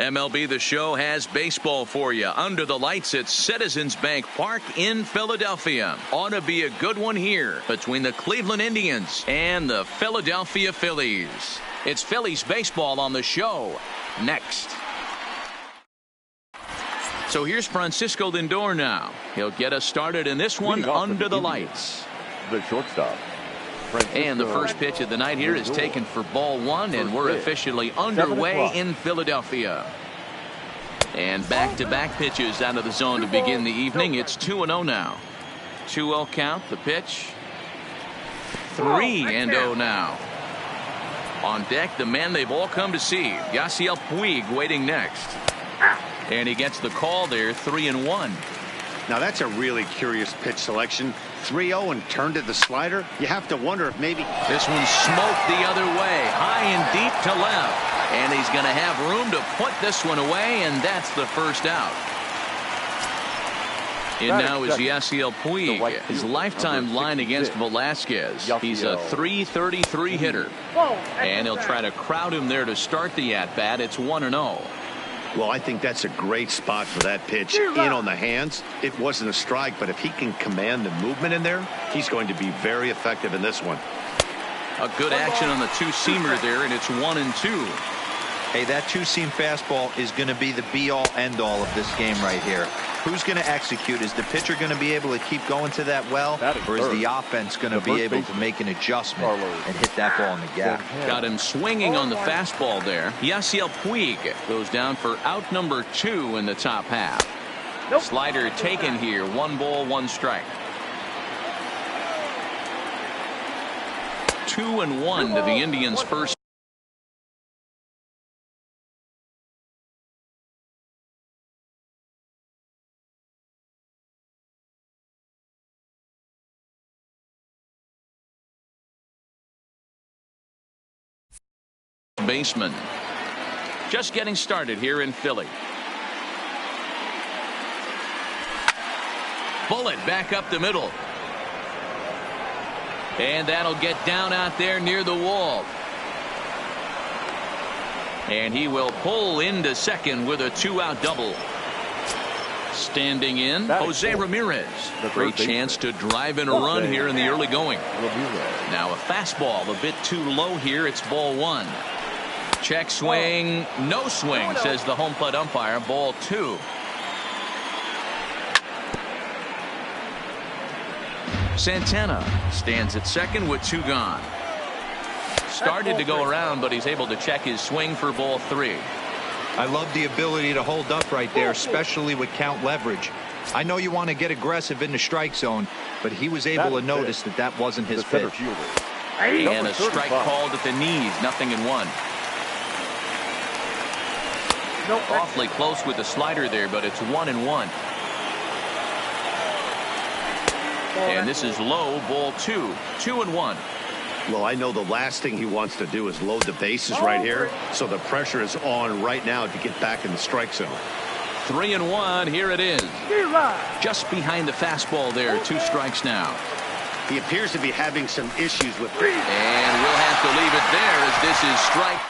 MLB The Show has baseball for you under the lights at Citizens Bank Park in Philadelphia. Ought to be a good one here between the Cleveland Indians and the Philadelphia Phillies. It's Phillies baseball on the show next. So here's Francisco Lindor now. He'll get us started in this one under the lights. The shortstop. And the first pitch of the night here is taken for ball one, and we're officially underway in Philadelphia. And back-to-back pitches out of the zone to begin the evening. It's 2-0 now. 2-0 count, the pitch. 3-0 now. On deck, the man they've all come to see, Yasiel Puig, waiting next. And he gets the call there, 3-1. Now that's a really curious pitch selection. 3-0 and turned to the slider. You have to wonder if maybe this one smoked the other way, high and deep to left, and he's going to have room to put this one away, and that's the first out. And now is Yasiel Puig, his lifetime line against Velasquez. He's a .333 hitter, and he'll try to crowd him there to start the at-bat. It's 1-0. Well, I think that's a great spot for that pitch. In on the hands. It wasn't a strike, but if he can command the movement in there, he's going to be very effective in this one. A good action on the two-seamer there, and it's 1-2. Hey, that two-seam fastball is going to be the be-all, end-all of this game right here. Who's going to execute? Is the pitcher going to be able to keep going to that well, or is the offense going to be able to make an adjustment and hit that ball in the gap? Got him swinging on the fastball there. Yasiel Puig goes down for out number 2 in the top half. Slider taken here. 1 ball, 1 strike. 2-1 to the Indians' first. Baseman just getting started here in Philly. Bullet back up the middle, and that'll get down out there near the wall, and he will pull into second with a 2-out double. Standing in, Jose Ramirez. Great chance to drive in a run here in the early going. Now a fastball a bit too low here. It's ball 1. Check swing, no swing, says the home plate umpire. Ball 2. Santana stands at second with 2 gone. Started to go around, but he's able to check his swing for ball 3. I love the ability to hold up right there, especially with count leverage. I know you want to get aggressive in the strike zone, but he was able to notice that that wasn't his pitch. And a strike called at the knees, 0-1. Awfully close with the slider there, but it's 1-1. And this is low, ball 2. 2-1. Well, I know the last thing he wants to do is load the bases right here, so the pressure is on right now to get back in the strike zone. 3-1. Here it is. Just behind the fastball there. 2 strikes now. He appears to be having some issues with it. And we'll have to leave it there as this is strike.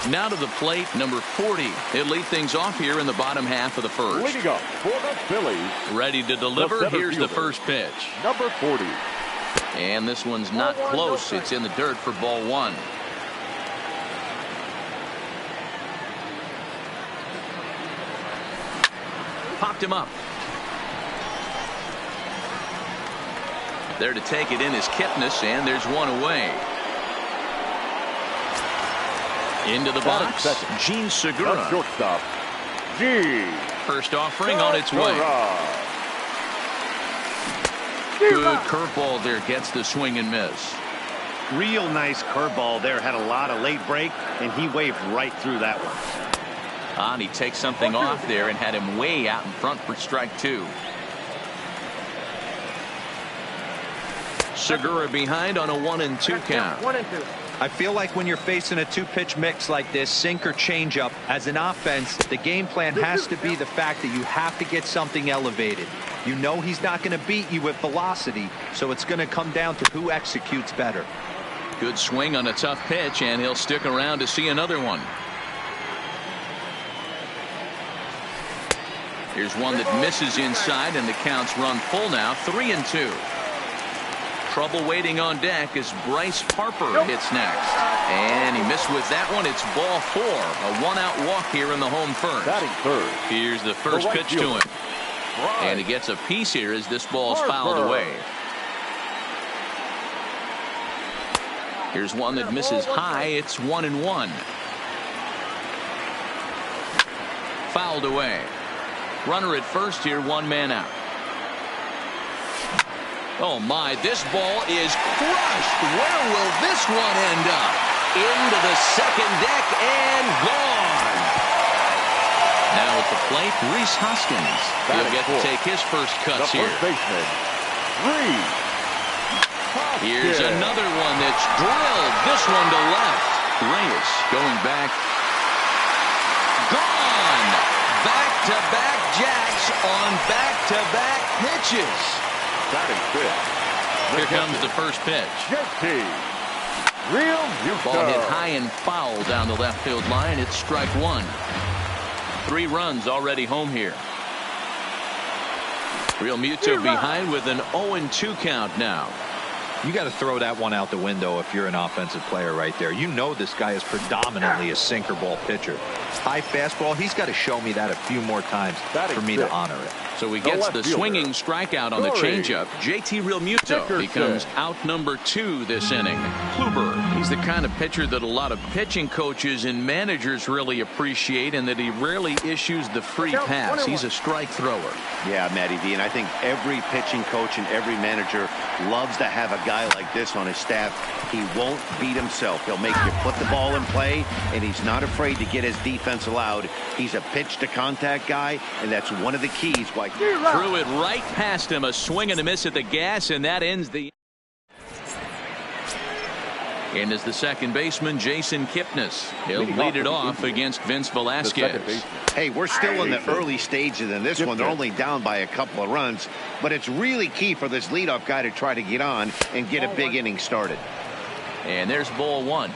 Now to the plate, number 40. He'll lead things off here in the bottom half of the first. Leading up for the Phillies. Ready to deliver. Here's the first pitch. Number 40. And this one's not close. It's in the dirt for ball 1. Popped him up. There to take it in is Kipnis, and there's 1 away. Into the box, Gene Segura. Shortstop, Gene. First offering on its way. Good curveball there, gets the swing and miss. Real nice curveball there, had a lot of late break, and he waved right through that one. And he takes something off there and had him way out in front for strike 2. Segura behind on a 1-2 count. 1-2. I feel like when you're facing a 2-pitch mix like this, sink or changeup, as an offense, the game plan has to be the fact that you have to get something elevated. You know he's not going to beat you with velocity, so it's going to come down to who executes better. Good swing on a tough pitch, and he'll stick around to see another one. Here's one that misses inside, and the count's run full now. 3-2. Trouble waiting on deck as Bryce Harper hits next. And he missed with that one. It's ball 4. A one-out walk here in the home first. Batting third. Here's the first pitch to him. And he gets a piece here as this ball's fouled away. Here's one that misses high. It's 1-1. Fouled away. Runner at first here, one man out. Oh my, this ball is crushed. Where will this one end up? Into the second deck and gone. Now at the plate, Rhys Hoskins. He'll get to take his first cuts here. Baseman, Rhys. Here's another one that's drilled. This one to left. Reyes going back. Gone. Back-to-back jacks on back-to-back pitches. Here comes the first pitch. Ball hit high and foul down the left field line. It's strike one. 3 runs already home here. Real Muto behind with an 0-2 count now. You got to throw that one out the window if you're an offensive player right there. You know this guy is predominantly a sinker ball pitcher. High fastball, he's got to show me that a few more times for me to honor it. So he gets the swinging strikeout on the changeup. JT Realmuto becomes out number 2 this inning. Kluber, he's the kind of pitcher that a lot of pitching coaches and managers really appreciate, and that he rarely issues the free pass. He's a strike thrower. Yeah, Matty V, and I think every pitching coach and every manager loves to have a guy like this on his staff. He won't beat himself. He'll make you put the ball in play, and he's not afraid to get his defense allowed. He's a pitch-to-contact guy, and that's one of the keys why. Threw it right past him. A swing and a miss at the gas, and that ends the. In is the second baseman, Jason Kipnis. He'll lead it off against Vince Velasquez. Hey, we're still in the early stages in this one. They're only down by a couple of runs, but it's really key for this leadoff guy to try to get on and get a big inning started. And there's ball 1.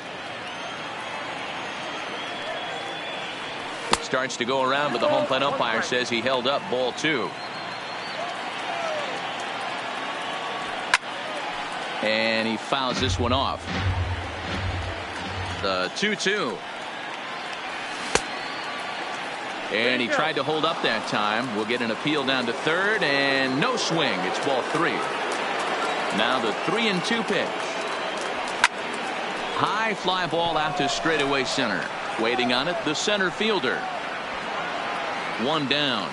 Starts to go around, but the home plate umpire says he held up. Ball 2. And he fouls this one off. The 2-2. And he tried to hold up that time. We'll get an appeal down to third, and no swing. It's ball 3. Now the 3-2 pitch. High fly ball out to straightaway center. Waiting on it, the center fielder. 1 down.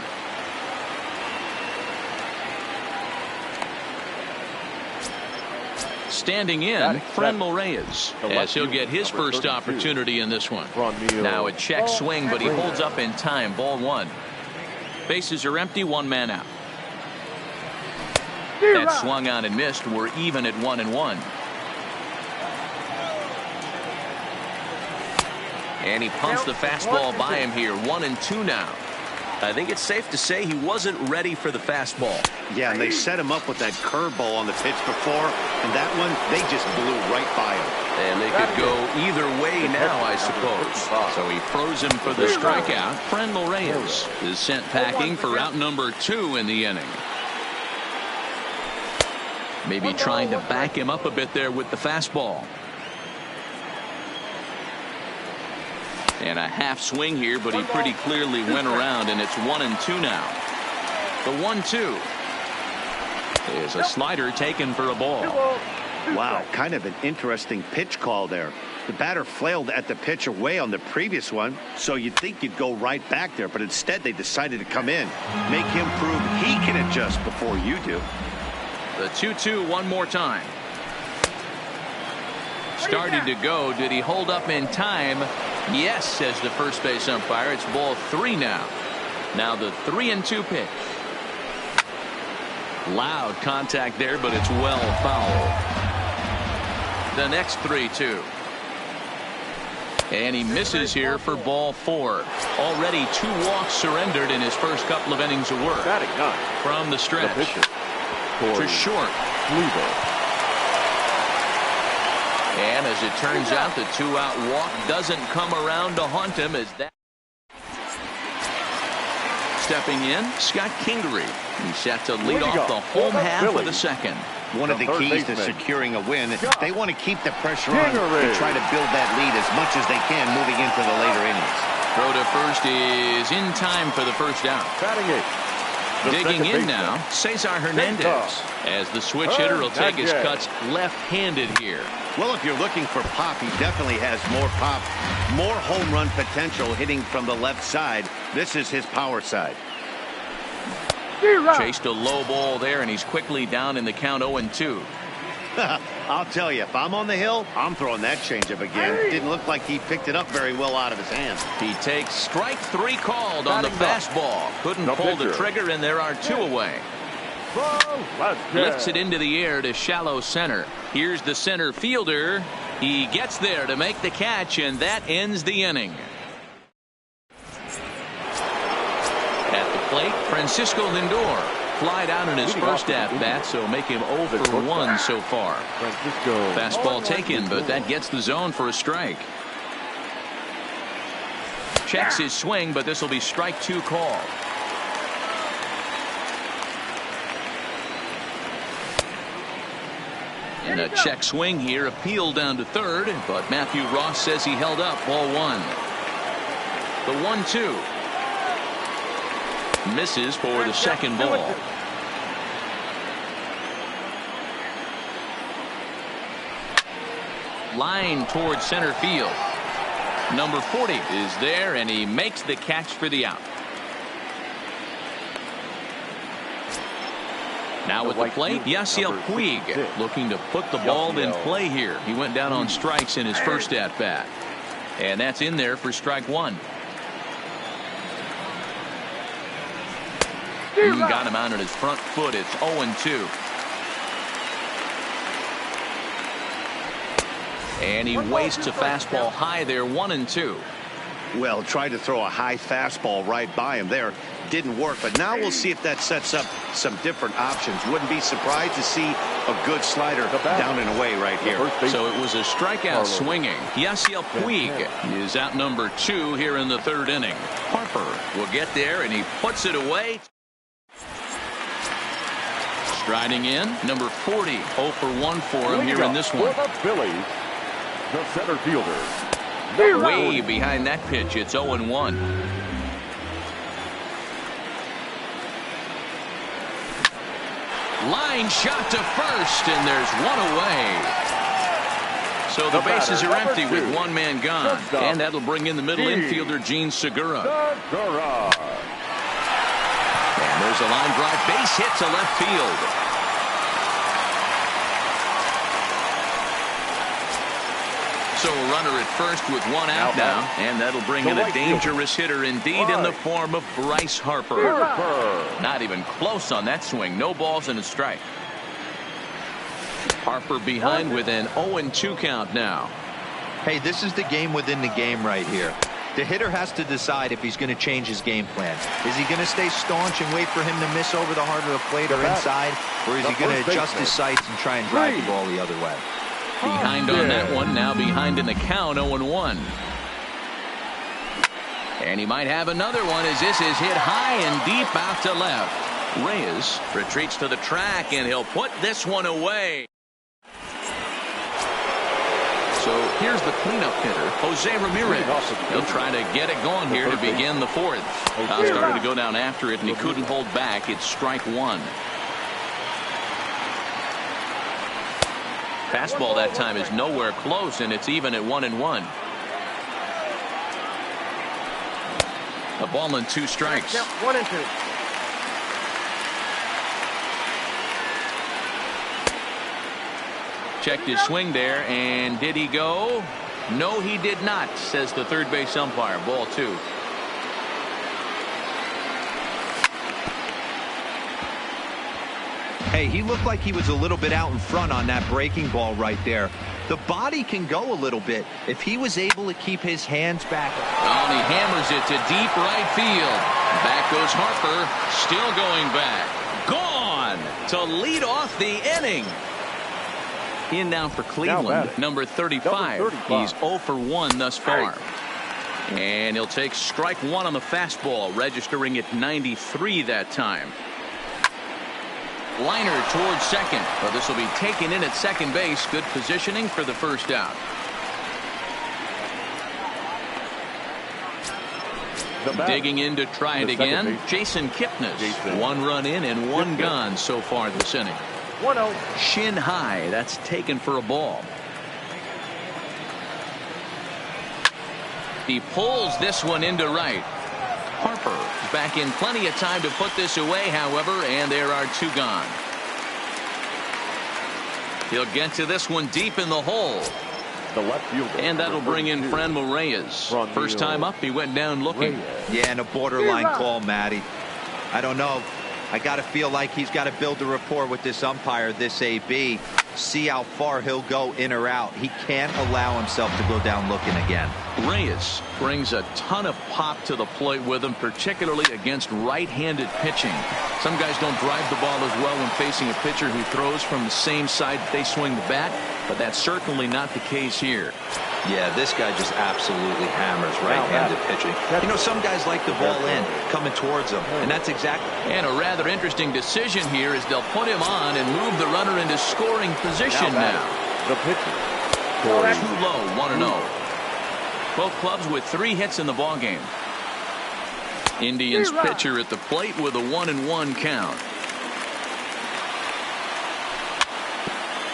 Standing in, Franmil Reyes, as he'll get his first opportunity in this one. Now a check swing, but he holds up in time. Ball 1. Bases are empty, 1 man out. That swung on and missed. We're even at 1-1. And he punts the fastball by him here. 1-2 now. I think it's safe to say he wasn't ready for the fastball. Yeah, and they set him up with that curveball on the pitch before, and that one, they just blew right by him. And they could go either way now, I suppose. So he froze him for the strikeout. Franmil Reyes is sent packing for out number 2 in the inning. Maybe trying to back him up a bit there with the fastball. And a half swing here, but he pretty clearly went around, and it's 1-2 now. The 1-2 is a slider taken for a ball. Wow, kind of an interesting pitch call there. The batter flailed at the pitch away on the previous one, so you'd think you'd go right back there, but instead they decided to come in, make him prove he can adjust before you do. The 2-2 one more time. Starting to go. Did he hold up in time? Yes, says the first base umpire. It's ball 3 now. Now the 3-2 pitch. Loud contact there, but it's well fouled. The next 3-2. And he misses here for ball 4. Already 2 walks surrendered in his first couple of innings of work. From the stretch to short. And as it turns out, the 2-out walk doesn't come around to haunt him as that. Stepping in, Scott Kingery. He's set to lead off the home half of the second. One of the keys to securing a win, they want to keep the pressure on and try to build that lead as much as they can moving into the later innings. Throw to first is in time for the first down. Digging in now, Cesar Hernandez, as the switch hitter will take his cuts left-handed here. Well, if you're looking for pop, he definitely has more pop, more home run potential hitting from the left side. This is his power side. Chased a low ball there, and he's quickly down in the count 0-2. I'll tell you, if I'm on the hill, I'm throwing that changeup again. Didn't look like he picked it up very well out of his hand. He takes strike 3 called on the fastball. Couldn't pull the trigger, and there are 2 away. Lifts it into the air to shallow center. Here's the center fielder. He gets there to make the catch, and that ends the inning. At the plate, Francisco Lindor. Flied out in his first at-bat, so make him 0 for 1 so far. Fastball taken, but that gets the zone for a strike. Checks his swing, but this will be strike 2 call. And a check swing here, appealed down to third, but Matthew Ross says he held up, ball 1. The 1-2. Misses for the second ball. Line towards center field. Number 40 is there, and he makes the catch for the out. Now with the plate, Yasiel Puig looking to put the ball in play here. He went down on strikes in his first at-bat. And that's in there for strike 1. Got him out on his front foot. It's 0-2. And he wastes a fastball high there, 1-2. Well, tried to throw a high fastball right by him there. Didn't work, but now we'll see if that sets up some different options. Wouldn't be surprised to see a good slider down and away right here. So it was a strikeout swinging. Yasiel Puig is out number 2 here in the third inning. Harper will get there, and he puts it away. Striding in, number 40, 0 for 1 for him here in this one. The center fielder. Way behind that pitch, it's 0-1. Line shot to first, and there's 1 away. So the bases are empty with 1 man gone, and that'll bring in the middle infielder, Gene Segura. And there's a line drive, base hit to left field. So a runner at first with 1 out now, and that'll bring in a dangerous hitter indeed in the form of Bryce Harper. Not even close on that swing. No balls and a strike. Harper behind with an 0-2 count now. Hey, this is the game within the game right here. The hitter has to decide if he's going to change his game plan. Is he going to stay staunch and wait for him to miss over the heart of the plate or inside, or is he going to adjust his sights and try and drive the ball the other way? Behind on that one, now behind in the count, 0-1. And he might have another one as this is hit high and deep out to left. Reyes retreats to the track, and he'll put this one away. So here's the cleanup hitter, Jose Ramirez. He'll try to get it going here to begin the 4th. Started to go down after it, and he couldn't hold back. It's strike 1. Fastball that time is nowhere close, and it's even at 1-1. A ball and 2 strikes. 1-2. Checked his swing there, and did he go? No, he did not, says the third base umpire. Ball 2. Hey, he looked like he was a little bit out in front on that breaking ball right there. The body can go a little bit if he was able to keep his hands back. Oh, and he hammers it to deep right field. Back goes Harper, still going back. Gone to lead off the inning. In now for Cleveland, number 35. He's 0 for 1 thus far. And he'll take strike one on the fastball, registering at 93 that time. Liner towards second, but this will be taken in at second base. Good positioning for the first out. Digging in to try it again, Jason Kipnis. 1 run in and 1 gone so far this inning. 1-0. Shin high, that's taken for a ball. He pulls this one into right. Harper back in plenty of time to put this away, however, and there are 2 gone. He'll get to this one deep in the hole. The left fielder. And that'll bring in Franmil Reyes. First time up, he went down looking. Yeah, and a borderline call, Matty. I don't know. I got to feel like he's got to build a rapport with this umpire, this AB. See how far he'll go in or out. He can't allow himself to go down looking again. Reyes brings a ton of pop to the plate with him, particularly against right-handed pitching. Some guys don't drive the ball as well when facing a pitcher who throws from the same side that they swing the bat, but that's certainly not the case here. Yeah, this guy just absolutely hammers right-handed pitching. You know, some guys like the ball in, coming towards them, and that's exactly. And a rather interesting decision here is they'll put him on and move the runner into scoring position now. The pitcher. Too low, 1-0. Both clubs with 3 hits in the ballgame. Indians pitcher at the plate with a 1-1 count.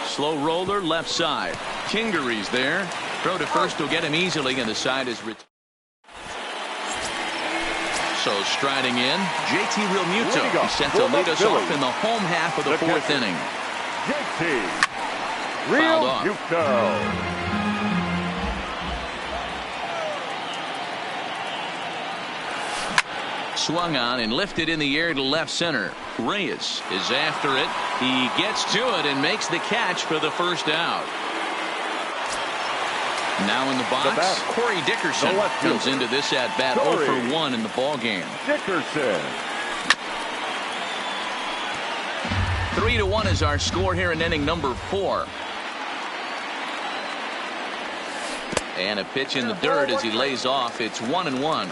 Slow roller left side. Kingery's there. Throw to first will get him easily, and the side is retired. So striding in, JT Realmuto. He's set to lead us off in the home half of the 4th inning. JT Fouled Realmuto. Swung on and lifted in the air to left center. Reyes is after it. He gets to it and makes the catch for the first out. Now in the box, Corey Dickerson comes into this at bat 0 for 1 in the ball game. Dickerson. 3-1 is our score here in inning number 4. And a pitch in the dirt as he lays off. It's 1-1.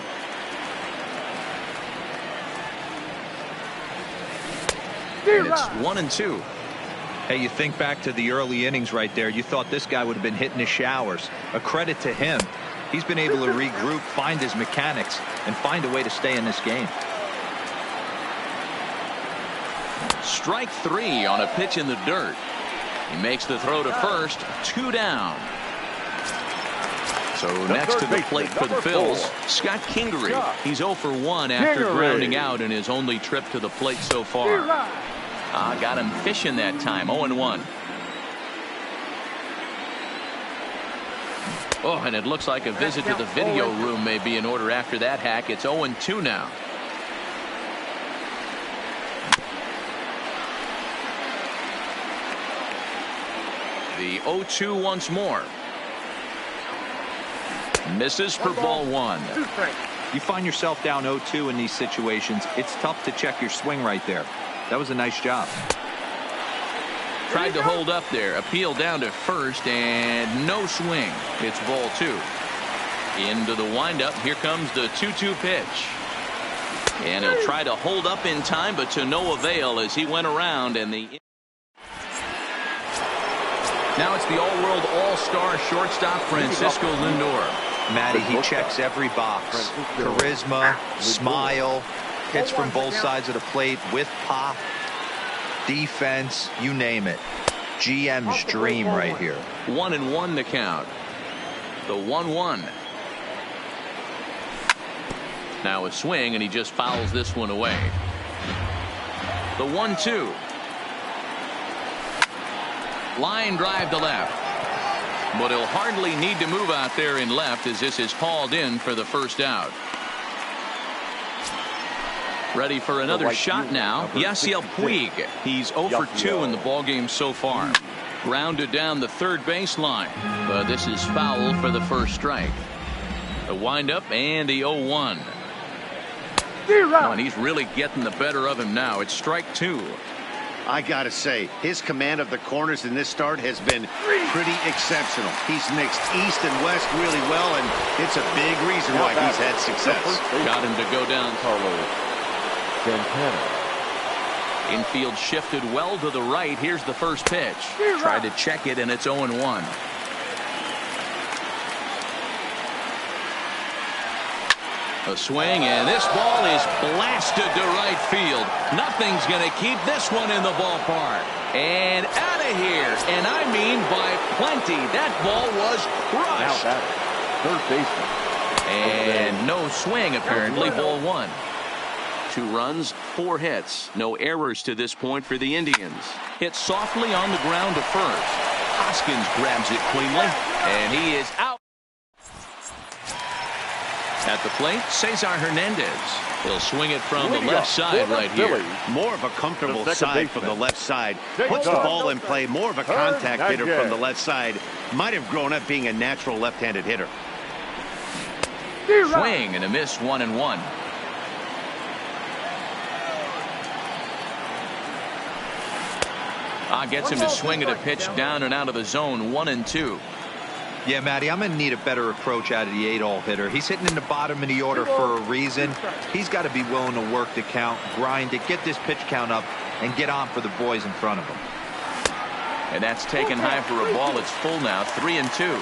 And it's 1-2. Hey, you think back to the early innings right there. You thought this guy would have been hitting his showers. A credit to him. He's been able to regroup, find his mechanics, and find a way to stay in this game. Strike 3 on a pitch in the dirt. He makes the throw to first. 2 down. So next to the plate for the Phils, Scott Kingery. He's 0 for 1 after grounding out in his only trip to the plate so far. Got him fishing that time. 0-1. Oh, and it looks like a visit to the video room may be in order after that hack. It's 0-2 now. The 0-2 once more. Misses for ball 1. You find yourself down 0-2 in these situations. It's tough to check your swing right there. That was a nice job. Tried to hold up there. Appeal down to first and no swing. It's ball 2. Into the windup. Here comes the 2-2 pitch. And he'll try to hold up in time, but to no avail as he went around. And the now it's the all-world all-star shortstop Francisco Lindor. Matty, he checks every box. Charisma, smile, hits from both sides of the plate with pop, defense, you name it. GM's dream right here. 1-1 to count. The 1-1. Now a swing, and he just fouls this one away. The 1-2. Line drive to left. But he'll hardly need to move out there in left as this is hauled in for the first out. Ready for another shot now. Yasiel Puig. He's 0 for 2 in the ballgame so far. Grounded down the third baseline. But this is foul for the first strike. The windup and the 0-1. Oh, and he's really getting the better of him now. It's strike 2. I got to say, his command of the corners in this start has been pretty exceptional. He's mixed east and west really well, and it's a big reason why he's had success. Got him to go down. Carlos Santana. Infield shifted well to the right. Here's the first pitch. Tried to check it, and it's 0-1. A swing, and this ball is blasted to right field. Nothing's going to keep this one in the ballpark. And out of here, and I mean by plenty. That ball was crushed. Now third baseman. And no swing, apparently. Ball 1. 2 runs, 4 hits. No errors to this point for the Indians. Hit softly on the ground to first. Hoskins grabs it cleanly, and he is out. At the plate, Cesar Hernandez. He'll swing it from the left side right here. More of a comfortable side from the left side. Puts the ball in play. More of a contact hitter from the left side. Might have grown up being a natural left-handed hitter. Swing and a miss, 1-1. Gets him to swing at a pitch down and out of the zone, 1-2. Yeah, Matty, I'm going to need a better approach out of the 8-hole hitter. He's hitting in the bottom of the order for a reason. He's got to be willing to work the count, grind it, get this pitch count up, and get on for the boys in front of him. And that's taken high for a ball. It's full now, 3-2.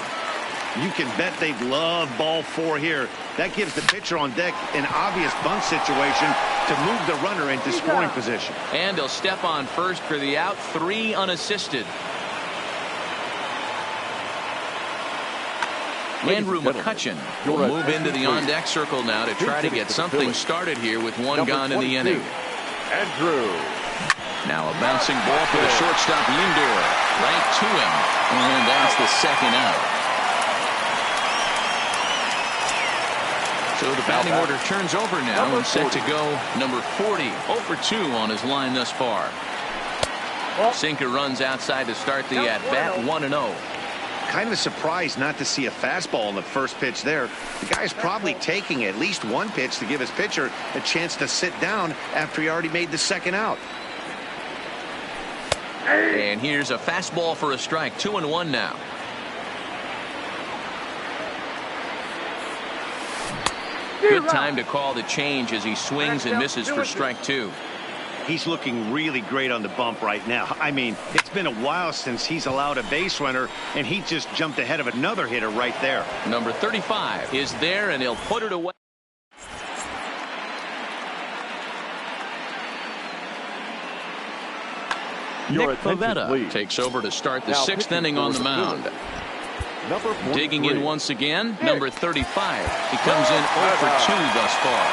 You can bet they'd love ball 4 here. That gives the pitcher on deck an obvious bunt situation to move the runner into scoring position. And he'll step on first for the out, 3 unassisted. Andrew McCutchen will move into the on-deck circle now to try to get something started here with 1 gone in the inning. Andrew. Now a bouncing ball for the shortstop Lindor. Right to him. And that's the second out. So the batting order turns over now and set to go number 40. 0 for 2 on his line thus far. Sinker runs outside to start the at-bat, 1-0. Kind of surprised not to see a fastball in the first pitch there. The guy's probably taking at least 1 pitch to give his pitcher a chance to sit down after he already made the second out. And here's a fastball for a strike. 2-1 now. Good time to call the change as he swings and misses for strike 2. He's looking really great on the bump right now. I mean, it's been a while since he's allowed a base runner, and he just jumped ahead of another hitter right there. Number 35 is there, and he'll put it away. Nick Pivetta takes over to start the 6th inning on the mound. Digging in once again, number 35. He comes in 0 for 2 thus far.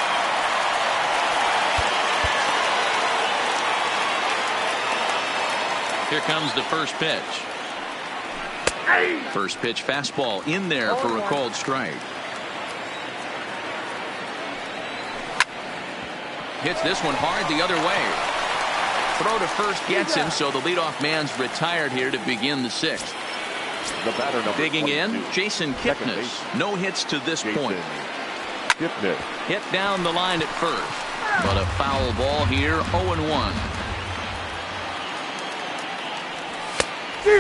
Here comes the first pitch. First pitch fastball in there for a called strike. Hits this one hard the other way. Throw to first gets him, so the leadoff man's retired here to begin the 6th. The batter digging in, Jason Kipnis. No hits to this point. Hit down the line at first, but a foul ball here, 0-1.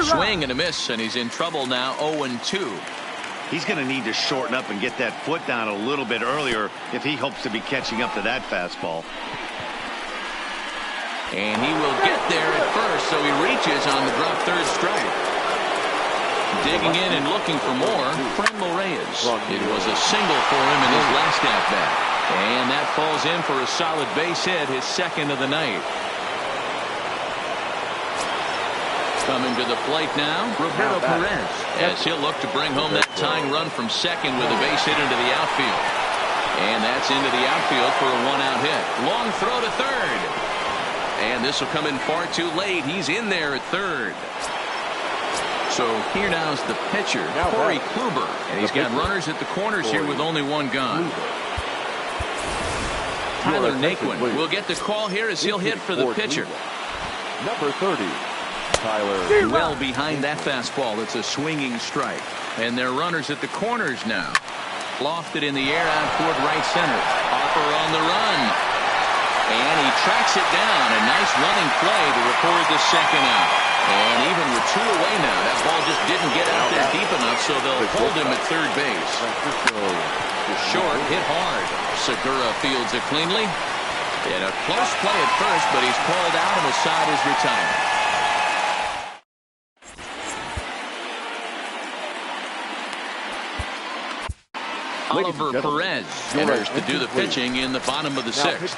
Swing and a miss, and he's in trouble now, 0-2. He's going to need to shorten up and get that foot down a little bit earlier if he hopes to be catching up to that fastball. And he will get there at first, so he reaches on the drop third strike. Digging in and looking for more, Franmil Reyes. It was a single for him in his last at-bat. And that falls in for a solid base hit, his 2nd of the night. Coming to the plate now, Roberto Perez, as he'll look to bring home that tying run from second with a base hit into the outfield. And that's into the outfield for a 1-out hit. Long throw to third. And this will come in far too late. He's in there at third. So here now is the pitcher, Corey Kluber. And he's got runners at the corners here with only 1 gone. Tyler Naquin will get the call here as he'll hit for the pitcher. Number 30, Tyler. Well behind that fastball. It's a swinging strike. And they're runners at the corners now. Lofted in the air out toward right center. Harper on the run. And he tracks it down. A nice running play to record the second out. And even with 2 away now, that ball just didn't get out there deep enough, so they'll hold him at third base. Short, hit hard. Segura fields it cleanly. And a close play at first, but he's called out and the side is retired. Oliver Perez enters to do the pitching in the bottom of the 6th.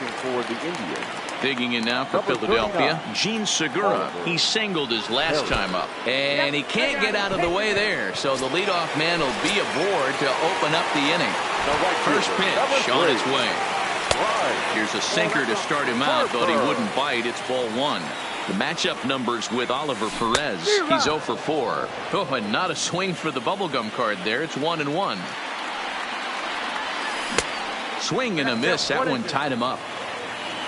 Digging in now for Philadelphia, Gene Segura. He singled his last time up, and he can't get out of the way there, so the leadoff man will be aboard to open up the inning. First pitch on its way. Here's a sinker to start him out, but he wouldn't bite. It's ball 1. The matchup numbers with Oliver Perez. He's 0 for 4. Oh, and not a swing for the bubblegum card there. It's 1-1. Swing and a miss. That one tied him up.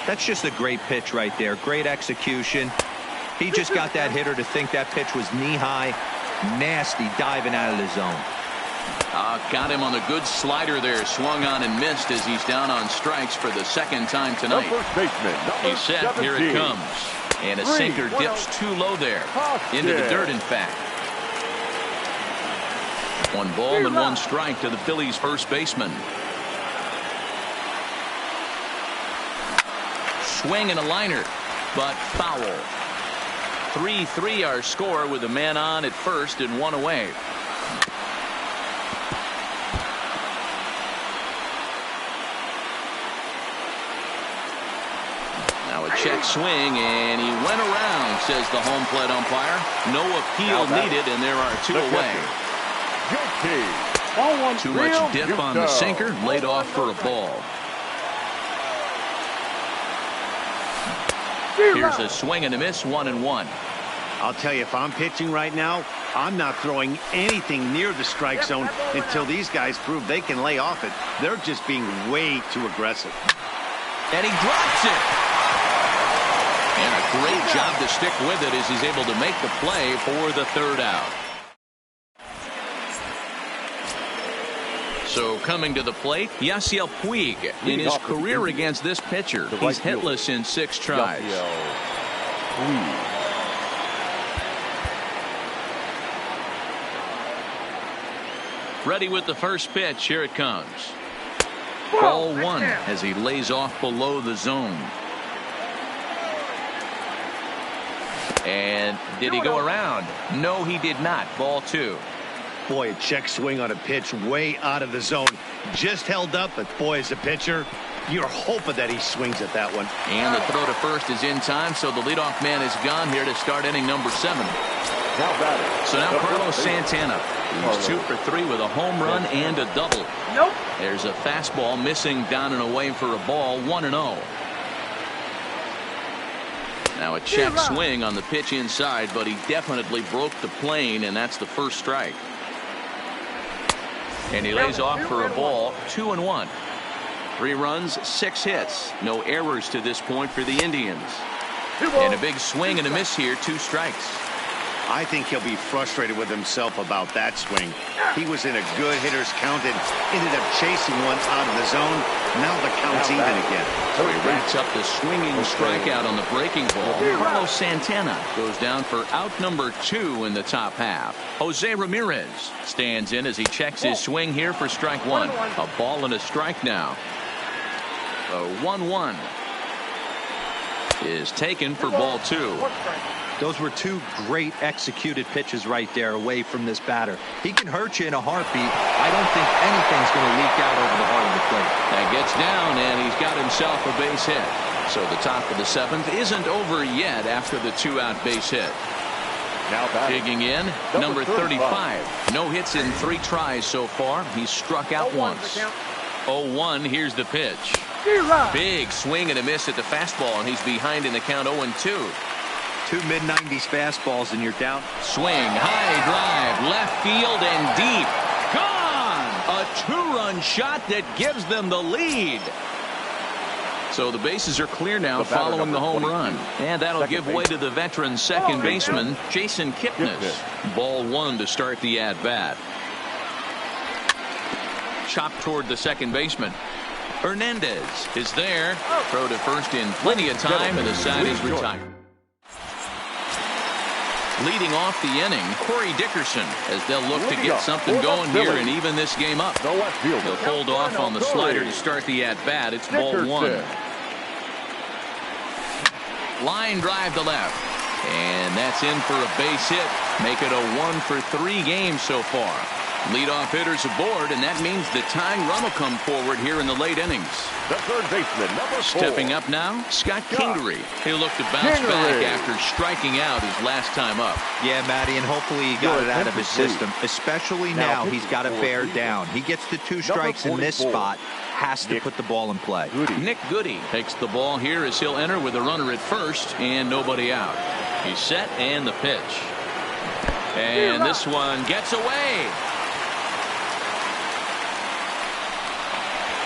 That's just a great pitch right there. Great execution. He just got that hitter to think that pitch was knee-high. Nasty diving out of the zone. Got him on a good slider there. Swung on and missed as he's down on strikes for the second time tonight. He's set. Here it comes. And a sinker dips too low there. Into the dirt, in fact. 1 ball and 1 strike to the Phillies' first baseman. Swing and a liner, but foul. 3-3 our score with a man on at first and 1 away. Now a check swing, and he went around, says the home plate umpire. No appeal needed, and there are 2 away. Too much dip on the sinker, laid off for a ball. Here's a swing and a miss, 1-1. I'll tell you, if I'm pitching right now, I'm not throwing anything near the strike zone until these guys prove they can lay off it. They're just being way too aggressive. And he drops it. And a great job to stick with it as he's able to make the play for the 3rd out. So coming to the plate, Yasiel Puig. In his career against this pitcher, he's hitless in 6 tries. Ready with the first pitch. Here it comes. Ball 1 as he lays off below the zone. And did he go around? No, he did not. Ball 2. Boy, a check swing on a pitch way out of the zone. Just held up, but boy, as a pitcher, you're hoping that he swings at that one. And the throw to first is in time, so the leadoff man is gone here to start inning number 7. So now Carlos Santana. He's 2 for 3 with a home run and a double. There's a fastball missing down and away for a ball, 1-0. Now a check swing on the pitch inside, but he definitely broke the plane, and that's the first strike. And he lays off for a ball, 2-1. 3 runs, 6 hits. No errors to this point for the Indians. And a big swing and a miss here, 2 strikes. I think he'll be frustrated with himself about that swing. He was in a good hitter's count and ended up chasing one out of the zone. Now the count's even again. So he racks up the swinging strikeout on the breaking ball. Carlos Santana goes down for out number 2 in the top half. Jose Ramirez stands in as he checks his swing here for strike 1. A ball and a strike now. The 1-1 is taken for ball 2. Those were 2 great executed pitches right there away from this batter. He can hurt you in a heartbeat. I don't think anything's going to leak out over the heart of the plate. That gets down, and he's got himself a base hit. So the top of the 7th isn't over yet after the 2-out base hit. Now digging in, number 35. No hits in 3 tries so far. He's struck out once. 0-1, here's the pitch. Big swing and a miss at the fastball, and he's behind in the count 0-2. 2 mid-90s fastballs and you're down. Swing, high drive, left field and deep. Gone! A 2-run shot that gives them the lead. So the bases are clear now following the home run. And that'll give way to the veteran second baseman, Jason Kipnis. Ball 1 to start the at-bat. Chopped toward the second baseman. Hernandez is there. Throw to first in plenty of time, and the side is retired. Leading off the inning, Corey Dickerson, as they'll look to get something going here and even this game up. He'll hold off on the slider to start the at-bat. It's ball one. Line drive to left. And that's in for a base hit. Make it a 1-for-3 game so far. Leadoff hitters aboard, and that means the tying run will come forward here in the late innings. The third baseman, number 4. Stepping up now, Scott Kingery. He'll look to bounce back after striking out his last time up. Yeah, Matty, and hopefully he got it out of his system. Especially now he's got to bear down. He gets the 2 strikes in this spot. Has to put the ball in play. Nick Goody takes the ball here as he'll enter with a runner at first and nobody out. He's set and the pitch. And this one gets away.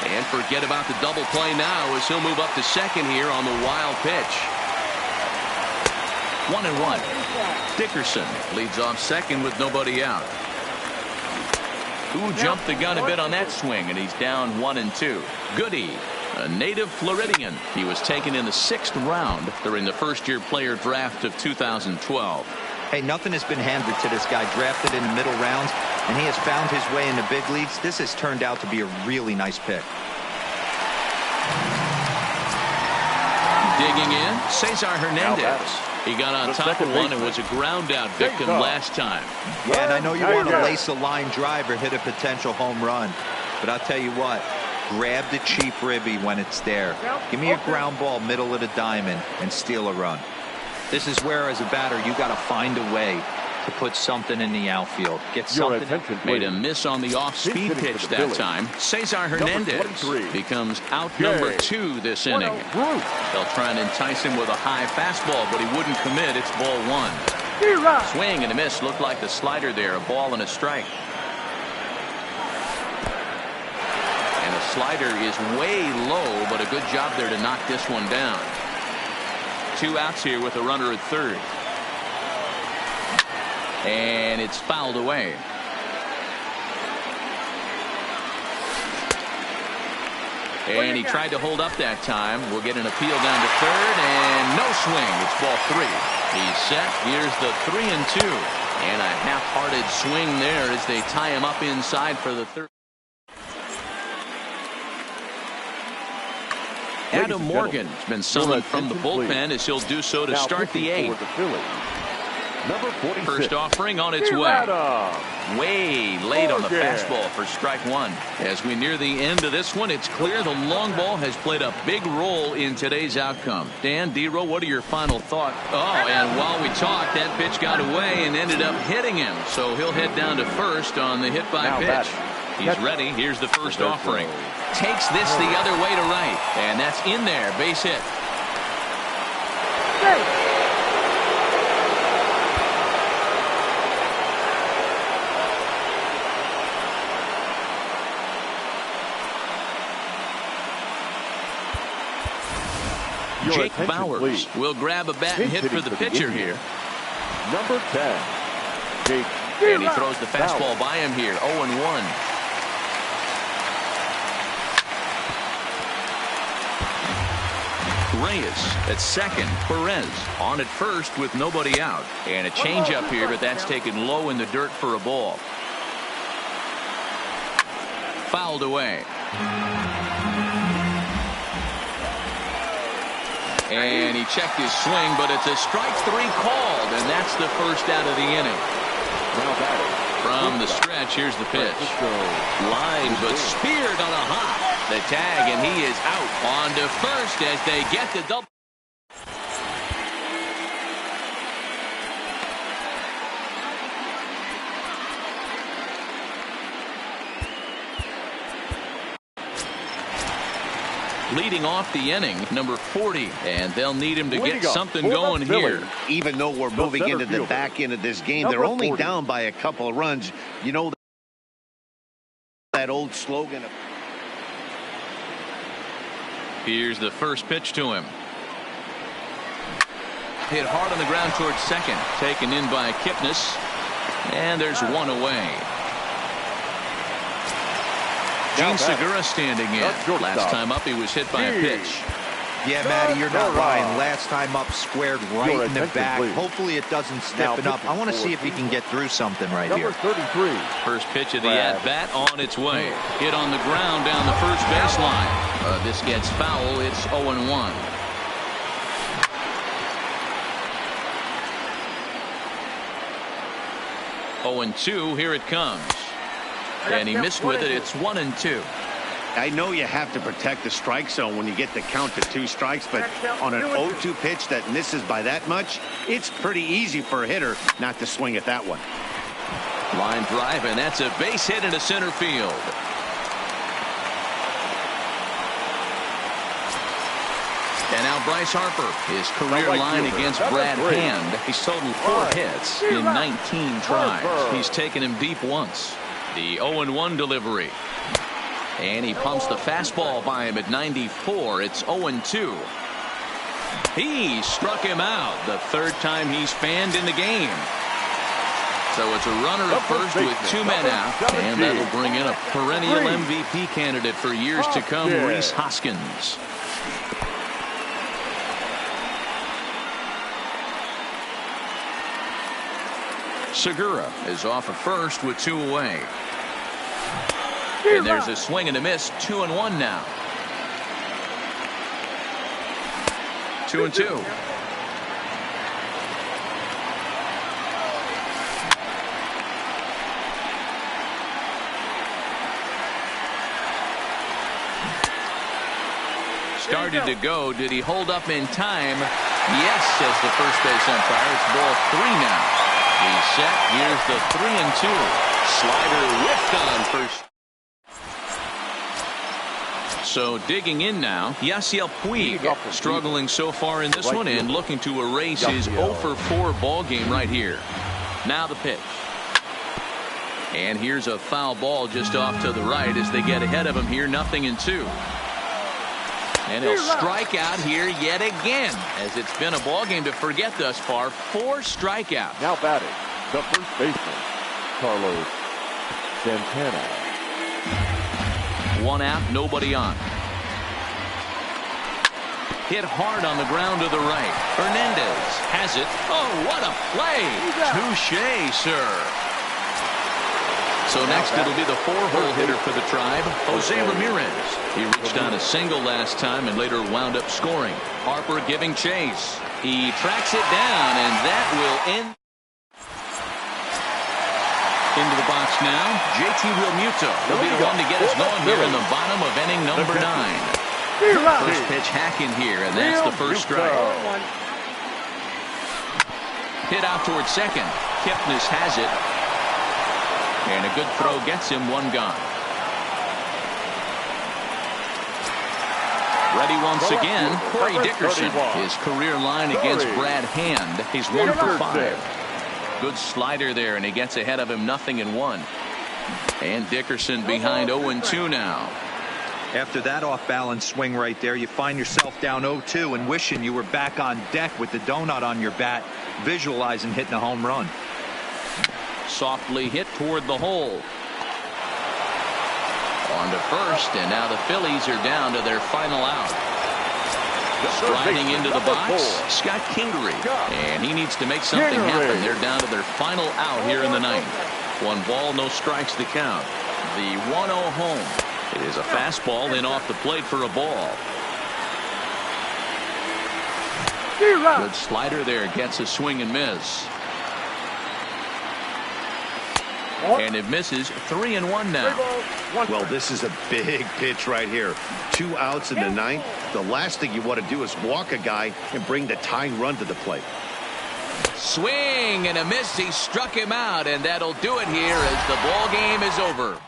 And forget about the double play now as he'll move up to second here on the wild pitch. 1-1. Dickerson leads off second with nobody out. Who jumped the gun a bit on that swing, and he's down 1-2. Goody, a native Floridian. He was taken in the 6th round during the first-year player draft of 2012. Hey, nothing has been handed to this guy. Drafted in the middle rounds, and he has found his way in the big leagues. This has turned out to be a really nice pick. Digging in, Cesar Hernandez. He got on top of one and was a ground-out victim last time. Yeah, and I know you want to lace a line drive or hit a potential home run, but I'll tell you what, grab the cheap ribby when it's there. Give me a ground ball middle of the diamond and steal a run. This is where, as a batter, you got to find a way to put something in the outfield. Get something. Made a miss on the off-speed pitch that time. Cesar Hernandez becomes out number 2 this inning. They'll try and entice him with a high fastball, but he wouldn't commit. It's ball 1. Swing and a miss. Looked like the slider there. A ball and a strike. And the slider is way low, but a good job there to knock this one down. 2 outs here with a runner at third. And it's fouled away. And he tried to hold up that time. We'll get an appeal down to third, and no swing. It's ball 3. He's set. Here's the 3-2. And a half-hearted swing there as they tie him up inside for the third. Adam Morgan's been summoned from the bullpen as he'll do so to start the 8th. First offering on its way. Way late on the fastball for strike 1. As we near the end of this one, it's clear the long ball has played a big role in today's outcome. Dan, D-Row, what are your final thoughts? Oh, and while we talked, that pitch got away and ended up hitting him. So he'll head down to first on the hit by pitch. He's ready. Here's the first offering. Takes this the other way to right. And that's in there. Base hit. Jake Bowers will grab a bat and hit for the pitcher here. Number 10. Jake. And he throws the fastball by him here. 0-1. Reyes at second. Perez on at first with nobody out. And a changeup here, but that's taken low in the dirt for a ball. Fouled away. And he checked his swing, but it's a strike 3 called, and that's the first out of the inning. From the stretch, here's the pitch. Line, but speared on a hop. The tag, and he is out. On to first as they get the double. Leading off the inning, number 40, and they'll need him to get something going here. Even though we're moving into the back end of this game, they're only down by a couple of runs. You know that old slogan. Here's the first pitch to him. Hit hard on the ground towards second. Taken in by Kipnis, and there's one away. Gene Segura standing in. Last time up, he was hit by a pitch. Yeah, Matty, you're not lying. Last time up, squared right in the back. Hopefully it doesn't stiffen up. I want to see if he can get through something right here. Number 33. First pitch of the at-bat on its way. Hit on the ground down the first baseline. This gets foul. It's 0-1. Oh, and 2, here it comes. And he missed with it. It's 1-2. I know you have to protect the strike zone when you get the count to 2 strikes, but on an 0-2 pitch that misses by that much, it's pretty easy for a hitter not to swing at that one. Line drive, and that's a base hit into center field. And now Bryce Harper, his career line against Brad Hand. He's totaled 4 hits in 19 tries. He's taken him deep once. The 0-1 delivery. And he pumps the fastball by him at 94. It's 0-2. He struck him out the 3rd time he's fanned in the game. So it's a runner at first with 2 men out. And that'll bring in a perennial MVP candidate for years to come, Rhys Hoskins. Segura is off at first with 2 away. And there's a swing and a miss. 2-1 now. 2-2. Started to go. Did he hold up in time? Yes, says the first base umpire. It's ball 3 now. He's set. Here's the 3-2. Slider whiffed on first. So digging in now, Yasiel Puig struggling so far in this one and looking to erase his 0-for-4 ball game right here. Now the pitch. And here's a foul ball just off to the right as they get ahead of him here. 0-2. And he'll strike out here yet again, as it's been a ball game to forget thus far. 4 strikeouts. Now batting, the first baseman, Carlos Santana. 1 out, nobody on. Hit hard on the ground to the right. Hernandez has it. Oh, what a play. Touché, sir. So next it'll be the 4-hole hitter for the Tribe, Jose Ramirez. He reached on a single last time and later wound up scoring. Harper giving chase. He tracks it down, and that will end. Into the box now, JT Realmuto will be the one to get us going here in the bottom of inning number 9. First pitch hack in here, and that's the first strike. Hit out towards second. Kipnis has it. And a good throw gets him 1 gone. Ready once again, Corey Dickerson. His career line against Brad Hand. He's 1 for 5. Good slider there, and he gets ahead of him 0-1. And Dickerson behind 0-2 now. After that off-balance swing right there, you find yourself down 0-2 and wishing you were back on deck with the donut on your bat, visualizing hitting a home run. Softly hit toward the hole. On to first, and now the Phillies are down to their final out. Striding into the box, Scott Kingery, and he needs to make something happen. They're down to their final out here in the 9th. 1 ball, no strikes to count. The 1-0 home. It is a fastball in off the plate for a ball. Good slider there, gets a swing and miss. And it misses. 3-1 now. Well, this is a big pitch right here. 2 outs in the 9th. The last thing you want to do is walk a guy and bring the tying run to the plate. Swing and a miss. He struck him out, and that'll do it here as the ball game is over.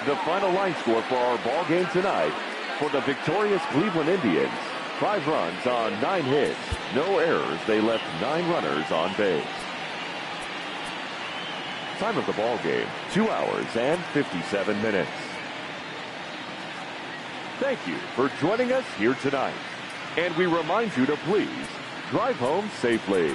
The final line score for our ball game tonight: for the victorious Cleveland Indians, 5 runs on 9 hits, no errors. They left 9 runners on base. Time of the ball game: 2 hours and 57 minutes. Thank you for joining us here tonight. And we remind you to please drive home safely.